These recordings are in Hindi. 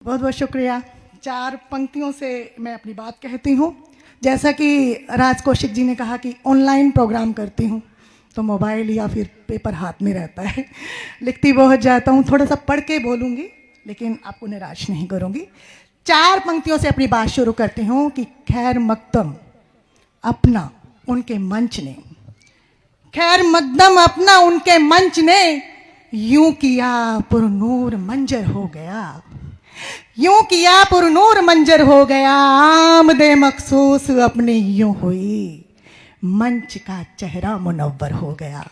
बहुत बहुत शुक्रिया। 4 पंक्तियों से मैं अपनी बात कहती हूँ। जैसा कि राज कौशिक जी ने कहा कि ऑनलाइन प्रोग्राम करती हूँ तो मोबाइल या फिर पेपर हाथ में रहता है। लिखती बहुत जाता हूँ, थोड़ा सा पढ़ के बोलूँगी लेकिन आपको निराश नहीं करूँगी। 4 पंक्तियों से अपनी बात शुरू करती हूँ कि खैर मकदम अपना उनके मंच ने, खैर मकदम अपना उनके मंच ने, यूं किया पुरनूर मंजर हो गया, यूं किया पुरनूर मंजर हो गया, आमदे मखसूस अपनी यूं हुई, मंच का चेहरा मुनव्वर हो गया,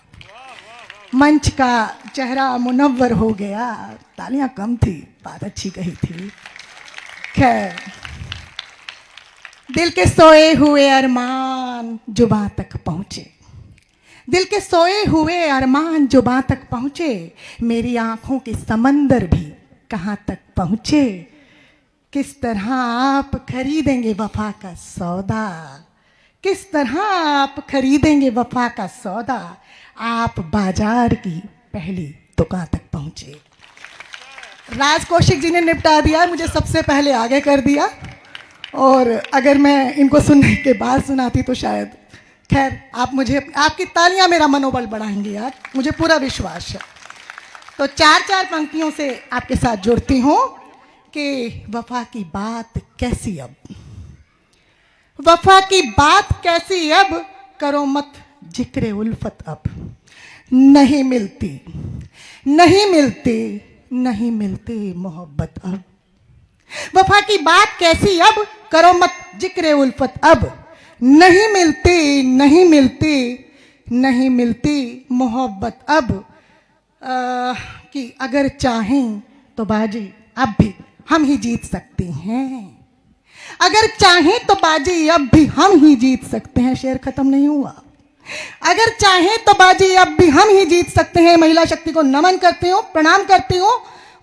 मंच का चेहरा मुनव्वर हो गया। तालियां कम थी, बात अच्छी कही थी। खैर, दिल के सोए हुए अरमान जुबां तक पहुंचे, दिल के सोए हुए अरमान जुबां तक पहुंचे, मेरी आंखों के समंदर भी कहां तक पहुंचे, किस तरह आप खरीदेंगे वफा का सौदा, किस तरह आप खरीदेंगे वफा का सौदा, आप बाजार की पहली दुकान तक पहुंचे। राज कौशिक जी ने निपटा दिया, मुझे सबसे पहले आगे कर दिया, और अगर मैं इनको सुनने के बाद सुनाती तो शायद, खैर आप मुझे, आपकी तालियां मेरा मनोबल बढ़ाएंगी यार, मुझे पूरा विश्वास है। तो 4 पंक्तियों से आपके साथ जुड़ती हूँ कि वफा की बात कैसी अब, वफा की बात कैसी अब, करो मत जिक्र उल्फत अब, नहीं मिलती नहीं मिलती नहीं मिलती मोहब्बत अब, वफा की बात कैसी अब, करो मत जिक्र उल्फत अब, नहीं मिलती नहीं मिलती नहीं मिलती मोहब्बत अब, कि अगर चाहें तो बाजी अब भी हम ही जीत सकते हैं, अगर चाहें तो बाजी अब भी हम ही जीत सकते हैं। शेर खत्म नहीं हुआ। अगर चाहें तो बाजी अब भी हम ही जीत सकते हैं। महिला शक्ति को नमन करती हूँ, प्रणाम करती हूँ।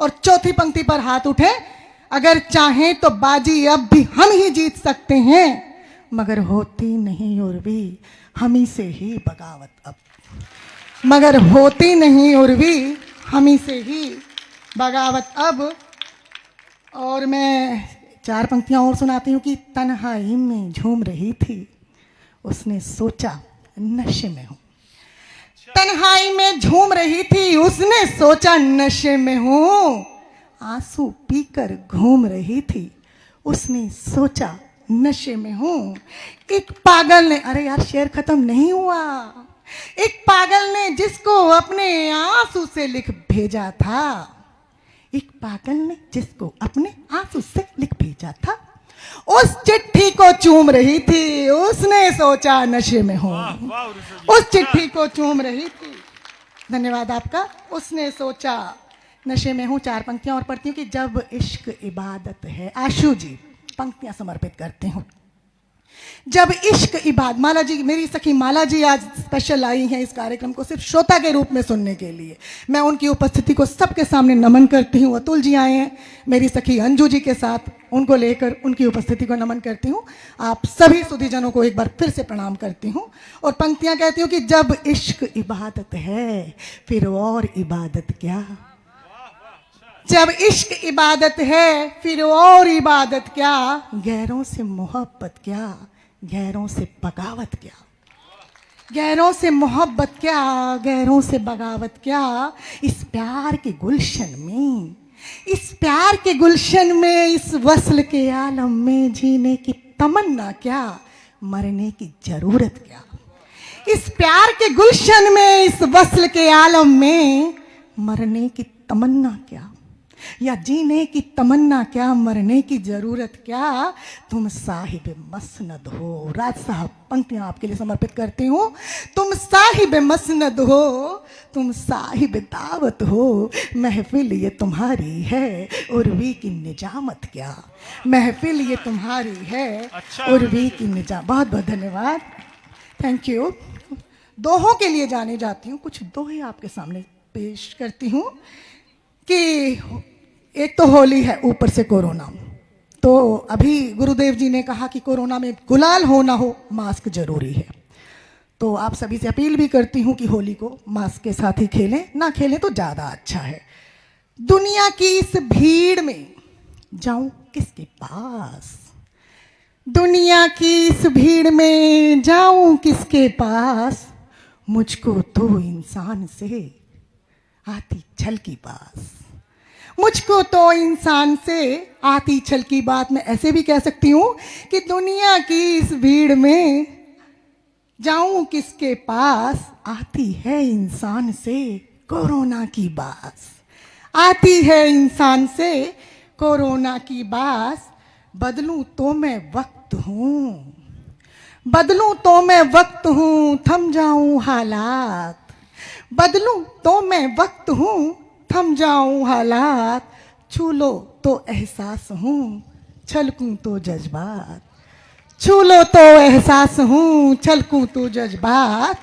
और चौथी पंक्ति पर हाथ उठे, अगर चाहें तो बाजी अब भी हम ही जीत सकते हैं, मगर होती नहीं और भी हम ही से ही बगावत अब, मगर होती नहीं और भी हम ही से ही बगावत अब। और मैं 4 पंक्तियां और सुनाती हूँ कि तन्हाई में झूम रही थी, उसने सोचा नशे में हूँ, तन्हाई में झूम रही थी, उसने सोचा नशे में हूँ, आंसू पीकर घूम रही थी, उसने सोचा नशे में हूँ। एक पागल ने, अरे यार शेर खत्म नहीं हुआ, एक पागल ने जिसको अपने आंसू से लिख भेजा था, एक पागल ने जिसको अपने आंसू से लिख भेजा था, उस चिट्ठी को चूम रही थी, उसने सोचा नशे में हूं, उस चिट्ठी को चूम रही थी। धन्यवाद आपका। उसने सोचा नशे में हूं। 4 पंक्तियां और पढ़ती हूँ कि जब इश्क इबादत है, आशु जी पंक्तियां समर्पित करते हूँ। जब इश्क इबादत, माला जी, मेरी सखी माला जी आज स्पेशल आई हैं इस कार्यक्रम को सिर्फ श्रोता के रूप में सुनने के लिए। मैं उनकी उपस्थिति को सबके सामने नमन करती हूँ। अतुल जी आए हैं मेरी सखी अंजू जी के साथ, उनको लेकर उनकी उपस्थिति को नमन करती हूँ। आप सभी सुधीजनों को एक बार फिर से प्रणाम करती हूँ। और पंक्तियाँ कहती हूँ कि जब इश्क इबादत है फिर और इबादत क्या, जब इश्क इबादत है फिर और इबादत क्या, गैरों से मोहब्बत क्या, गैरों से बगावत क्या, गैरों से मोहब्बत क्या, गैरों से बगावत क्या, इस प्यार के गुलशन में, इस प्यार के गुलशन में, इस वस्ल के आलम में जीने की तमन्ना क्या, मरने की जरूरत क्या, इस प्यार के गुलशन में, इस वस्ल के आलम में मरने की तमन्ना क्या, या जीने की तमन्ना क्या, मरने की जरूरत क्या, तुम साहिब मसनद हो। राज साहब पंक्तियां आपके लिए समर्पित करती हूँ। तुम साहिब मसनद हो, तुम साहिब दावत हो, महफिल ये तुम्हारी है उर्वी की निजामत क्या, महफिल ये तुम्हारी है उर्वी की निजामत। बहुत बहुत धन्यवाद, थैंक यू। दोहों के लिए जाने जाती हूँ, कुछ दोहे आपके सामने पेश करती हूँ कि एक तो होली है, ऊपर से कोरोना। तो अभी गुरुदेव जी ने कहा कि कोरोना में गुलाल हो ना हो, मास्क जरूरी है। तो आप सभी से अपील भी करती हूँ कि होली को मास्क के साथ ही खेलें, ना खेलें तो ज़्यादा अच्छा है। दुनिया की इस भीड़ में जाऊं किसके पास, दुनिया की इस भीड़ में जाऊं किसके पास, मुझको तो इंसान से आती छल की बात, मुझको तो इंसान से आती छल की बात। मैं ऐसे भी कह सकती हूं कि दुनिया की इस भीड़ में जाऊं किसके पास, आती है इंसान से कोरोना की बात, आती है इंसान से कोरोना की बात। बदलूं तो मैं वक्त हूं, बदलूं तो मैं वक्त हूं, थम जाऊं हालात, बदलूं तो मैं वक्त हूं, थम जाऊं हालात। छू लो तो एहसास हूं, छलकूं तो जज्बात, छू लो तो एहसास हूं, छलकूं तो जज्बात।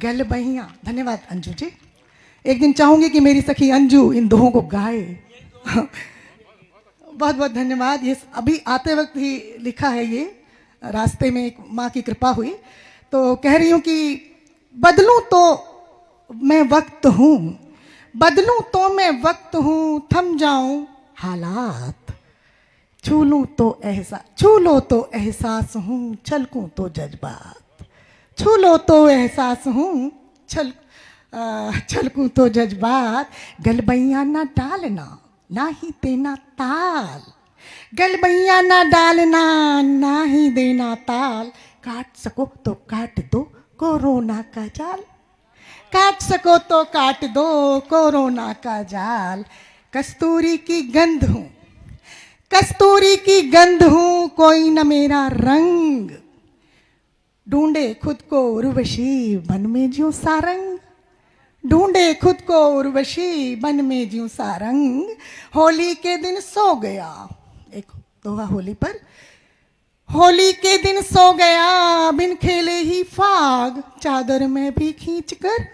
गल बहियां। धन्यवाद अंजू जी। एक दिन चाहूंगी कि मेरी सखी अंजू इन दोहों को गाए। बहुत बहुत धन्यवाद। ये अभी आते वक्त ही लिखा है, ये रास्ते में एक माँ की कृपा हुई। तो कह रही हूँ कि बदलूं तो मैं वक्त हूँ, बदलूं तो मैं वक्त हूँ, थम जाऊं हालात, छू लूं तो एहसास, छू लो तो एहसास हूँ, छलकूं तो जज्बात, छू लो तो एहसास हूँ, छलकूं तो जज्बात। गलबैया ना डालना ना ही देना ताल, गलबैया ना डालना ना ही देना ताल। काट सको तो काट दो कोरोना का जाल, काट सको तो काट दो कोरोना का जाल। कस्तूरी की गंध हूं, कस्तूरी की गंध हूं, कोई न मेरा रंग, ढूंढे खुद को उर्वशी बन में ज्यों सारंग, ढूंढे खुद को उर्वशी बन में ज्यों सारंग। होली के दिन सो गया, एक दोहा होली पर, होली के दिन सो गया बिन खेले ही फाग, चादर में भी खींच कर,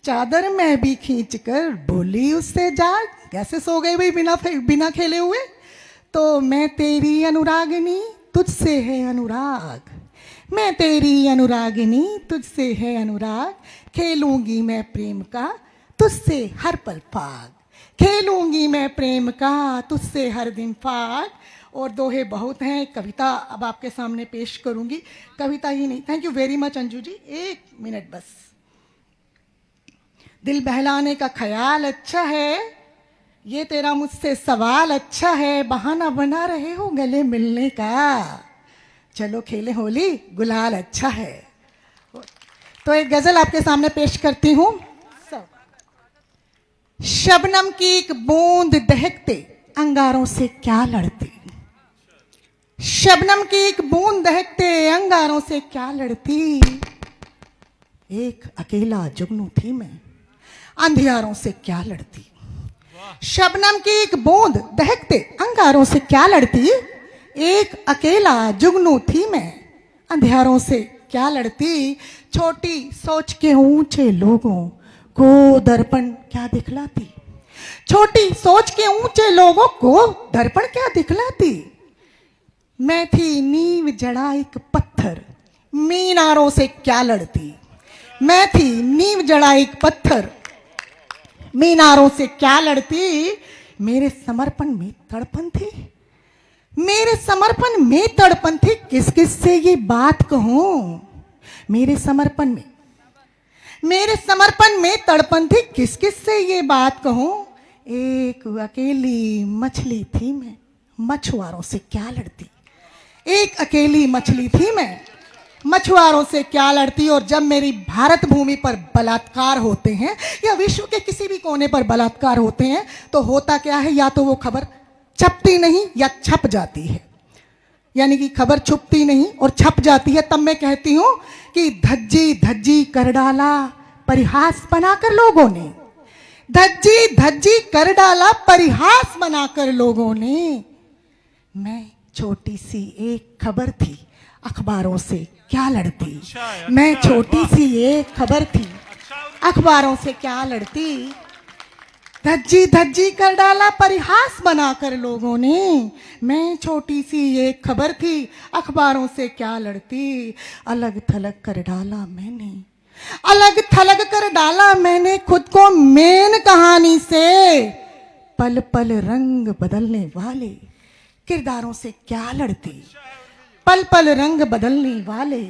चादर में भी खींच कर बोली उससे जाग। कैसे सो गए भाई बिना खेले हुए। तो मैं तेरी अनुरागिनी तुझसे है अनुराग, मैं तेरी अनुरागिनी तुझसे है अनुराग। खेलूंगी मैं प्रेम का तुझसे हर पल फाग, खेलूंगी मैं प्रेम का तुझसे हर दिन फाग। और दोहे बहुत हैं। कविता अब आपके सामने पेश करूंगी, कविता ही नहीं। Thank you very much Anju ji. एक मिनट बस। दिल बहलाने का ख्याल अच्छा है, ये तेरा मुझसे सवाल अच्छा है, बहाना बना रहे हो गले मिलने का, चलो खेले होली गुलाल अच्छा है। तो एक गजल आपके सामने पेश करती हूं। शबनम की एक बूंद दहकते अंगारों से क्या लड़ती, शबनम की एक बूंद दहकते अंगारों से क्या लड़ती, एक अकेला जुगनू थी मैं अंधियारों से क्या लड़ती। शबनम की एक बूंद दहकते अंगारों से क्या लड़ती, एक अकेला जुगनू थी मैं अंधियारों से क्या लड़ती। छोटी सोच के ऊंचे लोगों को दर्पण क्या दिखलाती, छोटी सोच के ऊंचे लोगों को दर्पण क्या दिखलाती। मैं थी नींव जड़ा एक पत्थर मीनारों से क्या लड़ती, मैं थी नींव जड़ा एक पत्थर मीनारों से क्या लड़ती। मेरे समर्पण में तड़पन थी, मेरे समर्पण में तड़पन थी, किस किस से ये बात कहूं। मेरे समर्पण में, मेरे समर्पण में तड़पन थी, किस किस से ये बात कहूं। एक अकेली मछली थी मैं मछुआरों से क्या लड़ती, एक अकेली मछली थी मैं मछुआरों से क्या लड़ती। और जब मेरी भारत भूमि पर बलात्कार होते हैं या विश्व के किसी भी कोने पर बलात्कार होते हैं तो होता क्या है, या तो वो खबर छपती नहीं या छप जाती है, यानी कि खबर छुपती नहीं और छप जाती है। तब मैं कहती हूं कि धज्जी धज्जी कर डाला परिहास बनाकर लोगों ने, धज्जी धज्जी कर डाला परिहास बनाकर लोगों ने। मैं छोटी सी एक खबर थी अखबारों से क्या लड़ती, मैं छोटी सी एक खबर थी अखबारों से क्या लड़ती। धज्जी धज्जी कर डाला परिहास बनाकर लोगों ने, मैं छोटी सी एक खबर थी अखबारों से क्या लड़ती। अलग थलग कर डाला मैंने, अलग थलग कर डाला मैंने खुद को मेन कहानी से, पल पल रंग बदलने वाले किरदारों से क्या लड़ती, पल पल रंग बदलने वाले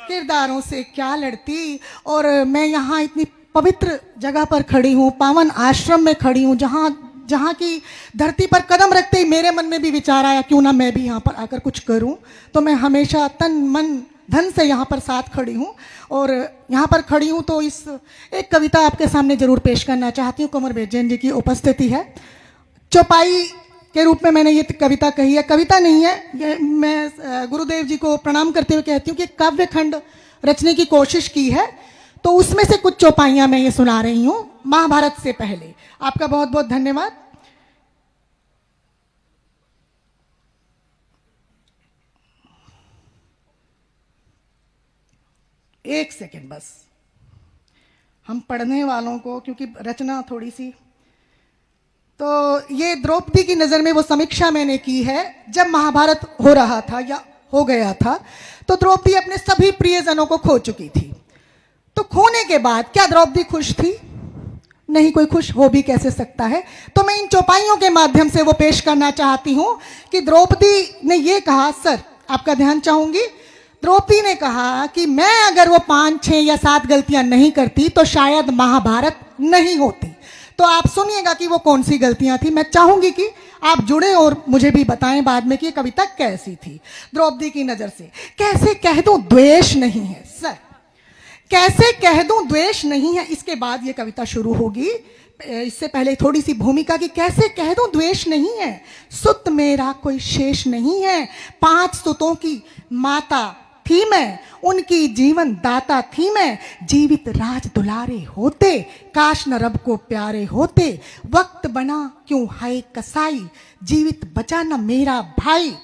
किरदारों से क्या लड़ती। और मैं यहाँ इतनी पवित्र जगह पर खड़ी हूँ, पावन आश्रम में खड़ी हूँ, जहाँ की धरती पर कदम रखते ही मेरे मन में भी विचार आया क्यों ना मैं भी यहाँ पर आकर कुछ करूँ। तो मैं हमेशा तन मन धन से यहाँ पर साथ खड़ी हूँ और यहाँ पर खड़ी हूँ। तो इस एक कविता आपके सामने जरूर पेश करना चाहती हूँ। कुंवर बैजयंत जी की उपस्थिति है। चौपाई के रूप में मैंने ये कविता कही है, कविता नहीं है ये, मैं गुरुदेव जी को प्रणाम करते हुए कहती हूँ कि काव्य खंड रचने की कोशिश की है, तो उसमें से कुछ चौपाइयाँ मैं ये सुना रही हूँ महाभारत से पहले। आपका बहुत बहुत धन्यवाद। एक सेकेंड बस, हम पढ़ने वालों को, क्योंकि रचना थोड़ी सी, तो ये द्रौपदी की नज़र में वो समीक्षा मैंने की है। जब महाभारत हो रहा था या हो गया था तो द्रौपदी अपने सभी प्रियजनों को खो चुकी थी। तो खोने के बाद क्या द्रौपदी खुश थी? नहीं, कोई खुश हो भी कैसे सकता है। तो मैं इन चौपाइयों के माध्यम से वो पेश करना चाहती हूँ कि द्रौपदी ने ये कहा, सर आपका ध्यान चाहूंगी, द्रौपदी ने कहा कि मैं अगर वो 5, 6 या 7 गलतियां नहीं करती तो शायद महाभारत नहीं होती। तो आप सुनिएगा कि वो कौन सी गलतियां थी। मैं चाहूंगी कि आप जुड़े और मुझे भी बताएं बाद में कि ये कविता कैसी थी द्रौपदी की नजर से। कैसे कह दूं द्वेष नहीं है, सर कैसे कह दूं द्वेष नहीं है, इसके बाद ये कविता शुरू होगी। इससे पहले थोड़ी सी भूमिका की, कैसे कह दूं द्वेष नहीं है, सुत मेरा कोई शेष नहीं है, 5 सुतों की माता थी मैं, उनकी जीवन दाता थी मैं, जीवित राज दुलारे होते, काश न रब को प्यारे होते, वक्त बना क्यों है कसाई, जीवित बचा न मेरा भाई,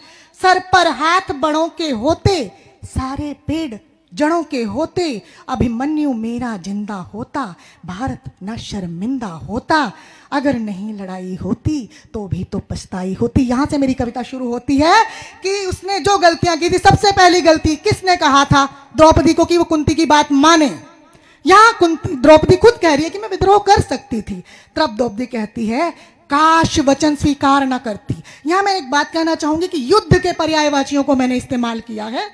सर पर हाथ बड़ों के होते, सारे पेड़ जड़ों के होते, अभिमन्यु मेरा जिंदा होता, भारत न शर्मिंदा होता, अगर नहीं लड़ाई होती तो भी तो पछताई होती। यहां से मेरी कविता शुरू होती है कि उसने जो गलतियां की थी, सबसे पहली गलती किसने कहा था द्रौपदी को कि वो कुंती की बात माने। यहां द्रौपदी खुद कह रही है कि मैं विद्रोह कर सकती थी, तब द्रौपदी कहती है काश वचन स्वीकार न करती। यहां मैं एक बात कहना चाहूंगी कि युद्ध के पर्यायवाचियों को मैंने इस्तेमाल किया है।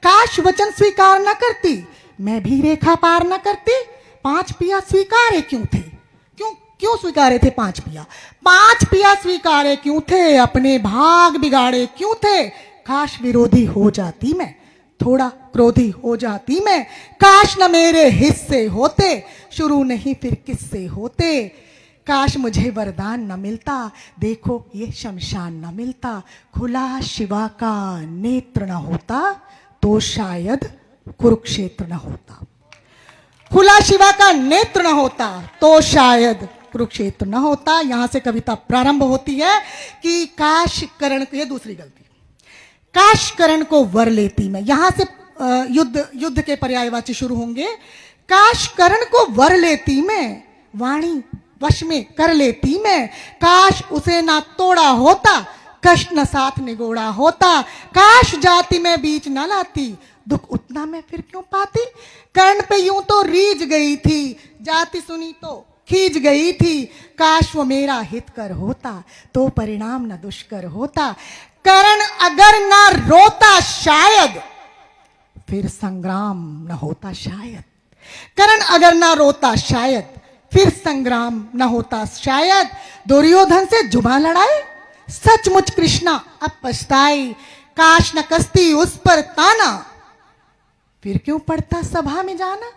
काश वचन स्वीकार न करती, मैं भी रेखा पार न करती। 5 पिया स्वीकारे क्यों थे? क्यों स्वीकारे थे 5 पिया? 5 पिया स्वीकारे क्यों थे? अपने भाग बिगाड़े क्यों थे? काश विरोधी हो जाती मैं, थोड़ा क्रोधी हो जाती मैं, काश न मेरे हिस्से होते, शुरू नहीं फिर किससे होते, काश मुझे वरदान न मिलता, देखो ये शमशान न मिलता, खुला शिवा का नेत्र न होता तो शायद कुरुक्षेत्र न होता। खुला शिवा का नेत्र न होता तो शायद कुरुक्षेत्र न होता। यहां से कविता प्रारंभ होती है कि काश करण, ये दूसरी गलती, काश करण को वर लेती मैं। यहां से युद्ध के पर्यायवाची शुरू होंगे। काश करण को वर लेती मैं, वाणी वश में कर लेती मैं, काश उसे ना तोड़ा होता, कष्ट न साथ निगोड़ा होता, काश जाति में बीच न लाती, दुख उतना मैं फिर क्यों पाती, कर्ण पे यूं तो रीझ गई थी, जाति सुनी तो खींच गई थी, काश वो मेरा हित कर होता तो परिणाम न दुष्कर होता, कर्ण अगर ना रोता शायद फिर संग्राम न होता शायद, कर्ण अगर ना रोता शायद फिर संग्राम न होता शायद, दुर्योधन से जुबान लड़ाए सचमुच कृष्णा अब पछताई, काश न कसती उस पर ताना, फिर क्यों पड़ता सभा में जाना,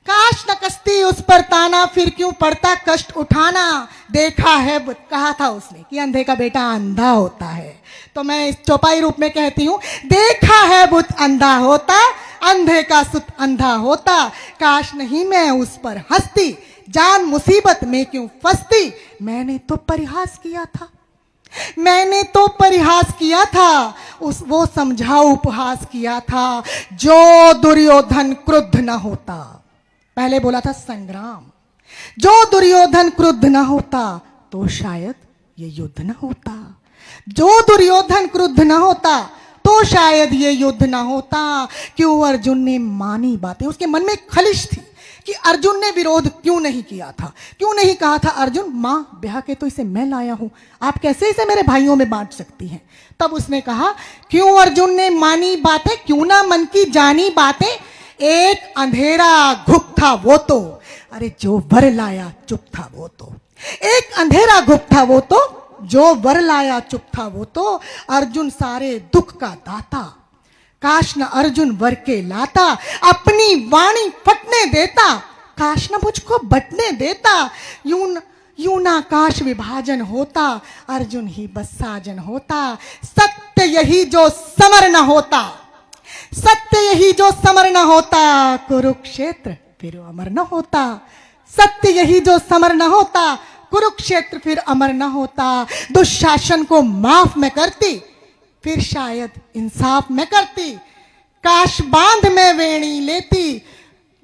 काश न कसती उस पर ताना, फिर क्यों पड़ता कष्ट उठाना, देखा है कहा था उसने कि अंधे का बेटा अंधा होता है। तो मैं इस चौपाई रूप में कहती हूं, देखा है बुत अंधा होता, अंधे का सुत अंधा होता, काश नहीं मैं उस पर हंसती, जान मुसीबत में क्यों फंसती, मैंने तो परिहास किया था, मैंने तो परिहास किया था, वो समझा उपहास किया था, जो दुर्योधन क्रुद्ध न होता, पहले बोला था संग्राम, जो दुर्योधन क्रुद्ध न होता तो शायद ये युद्ध न होता, जो दुर्योधन क्रुद्ध न होता तो शायद ये युद्ध न होता। क्यों अर्जुन ने मानी बातें, उसके मन में खलिश थी कि अर्जुन ने विरोध क्यों नहीं किया था, क्यों नहीं कहा था अर्जुन माँ ब्याह के तो इसे मैं लाया हूं, आप कैसे इसे मेरे भाइयों में बांट सकती हैं। तब उसने कहा क्यों अर्जुन ने मानी बातें, क्यों ना मन की जानी बातें, एक अंधेरा घुप था वो तो, अरे जो वर लाया चुप था वो तो, एक अंधेरा घुप था वो तो, जो वर लाया चुप था वो तो, अर्जुन सारे दुख का दाता, काश न अर्जुन वर के लाता, अपनी वाणी फटने देता, काश न मुझको बटने देता, यूं ना काश विभाजन होता, अर्जुन ही बस साजन होता, सत्य यही जो समर न होता, सत्य यही जो समर न होता, कुरुक्षेत्र फिर अमर न होता, सत्य यही जो समर न होता, कुरुक्षेत्र फिर अमर न होता, दुशासन को माफ मैं करती, फिर शायद इंसाफ मैं करती, काश बांध में वेणी लेती,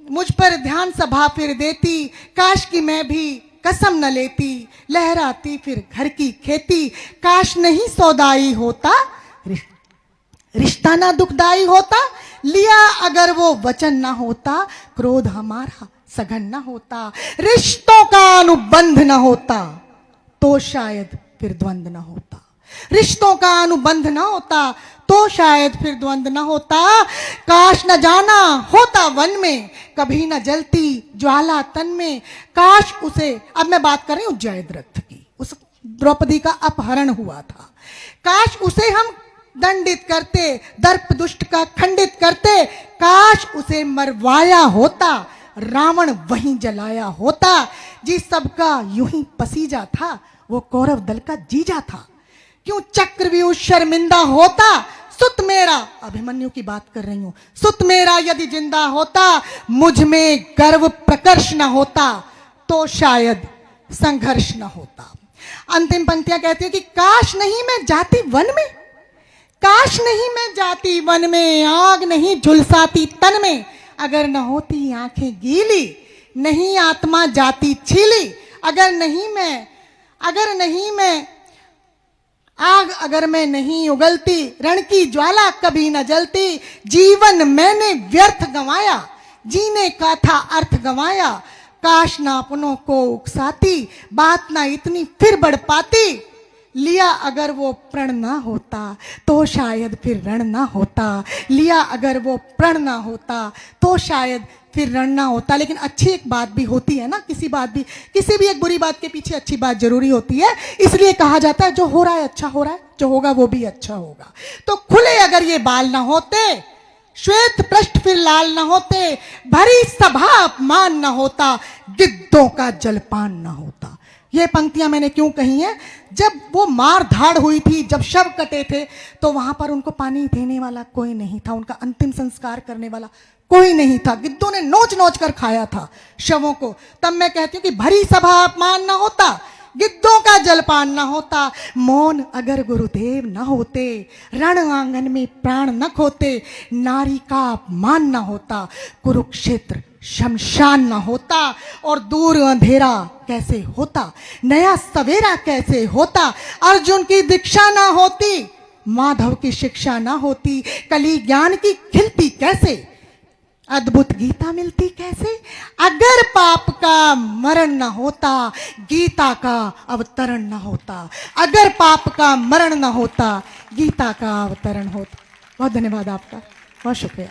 मुझ पर ध्यान सभा फिर देती, काश कि मैं भी कसम न लेती, लहराती फिर घर की खेती, काश नहीं सौदाई होता, रिश्ता ना दुखदाई होता, लिया अगर वो वचन ना होता, क्रोध हमारा सघन ना होता, रिश्तों का अनुबंध ना होता, तो शायद फिर द्वंद्व ना होता, रिश्तों का अनुबंध ना होता, तो शायद फिर द्वंद्व न होता, काश न जाना होता वन में, कभी न जलती ज्वाला तन में, काश उसे, अब मैं बात कर रही हूं जयद्रथ की, उस द्रौपदी का अपहरण हुआ था, काश उसे हम दंडित करते, दर्प दुष्ट का खंडित करते, काश उसे मरवाया होता, रावण वहीं जलाया होता, जिस सबका यूं ही पसीजा था, वो कौरव दल का जीजा था, क्यों चक्रव्यूह शर्मिंदा होता, सुत मेरा, अभिमन्यु की बात कर रही हूं, सुत मेरा यदि जिंदा होता, मुझ में गर्व प्रकर्ष न होता, तो शायद संघर्ष न होता। अंतिम पंक्तियां कहती है कि काश नहीं मैं जाती वन में, काश नहीं मैं जाती वन में, आग नहीं झुलसाती तन में, अगर न होती आंखें गीली, नहीं आत्मा जाती छीली, अगर नहीं मैं आग अगर मैं नहीं उगलती, रण की ज्वाला कभी न जलती, जीवन मैंने व्यर्थ गंवाया, जीने का था अर्थ गंवाया, काश ना अपनों को उकसाती, बात ना इतनी फिर बढ़ पाती, लिया अगर वो प्रण ना होता, तो शायद फिर रण ना होता, लिया अगर वो प्रण ना होता, तो शायद फिर रण ना होता। लेकिन अच्छी एक बात भी होती है ना, किसी भी एक बुरी बात के पीछे अच्छी बात जरूरी होती है, इसलिए कहा जाता है जो हो रहा है अच्छा हो रहा है, जो होगा वो भी अच्छा होगा। तो खुले अगर ये बाल ना होते, श्वेत पृष्ठ फिर लाल न होते, भरी सभा अपमान न होता, गिद्धों का जलपान न होता। ये पंक्तियां मैंने क्यों कही हैं, जब वो मार धाड़ हुई थी, जब शव कटे थे, तो वहां पर उनको पानी देने वाला कोई नहीं था, उनका अंतिम संस्कार करने वाला कोई नहीं था, गिद्धों ने नोच नोच कर खाया था शवों को। तब मैं कहती हूँ कि भरी सभा अपमान न होता, गिद्धों का जलपान न होता, मौन अगर गुरुदेव न होते, रण आंगन में प्राण न खोते, नारी का अपमान न होता, कुरुक्षेत्र शमशान न होता, और दूर अंधेरा कैसे होता, नया सवेरा कैसे होता, अर्जुन की दीक्षा ना होती, माधव की शिक्षा ना होती, कली ज्ञान की खिलती कैसे, अद्भुत गीता मिलती कैसे, अगर पाप का मरण न होता, गीता का अवतरण न होता, अगर पाप का मरण न होता, गीता का अवतरण होता। बहुत धन्यवाद आपका, बहुत शुक्रिया।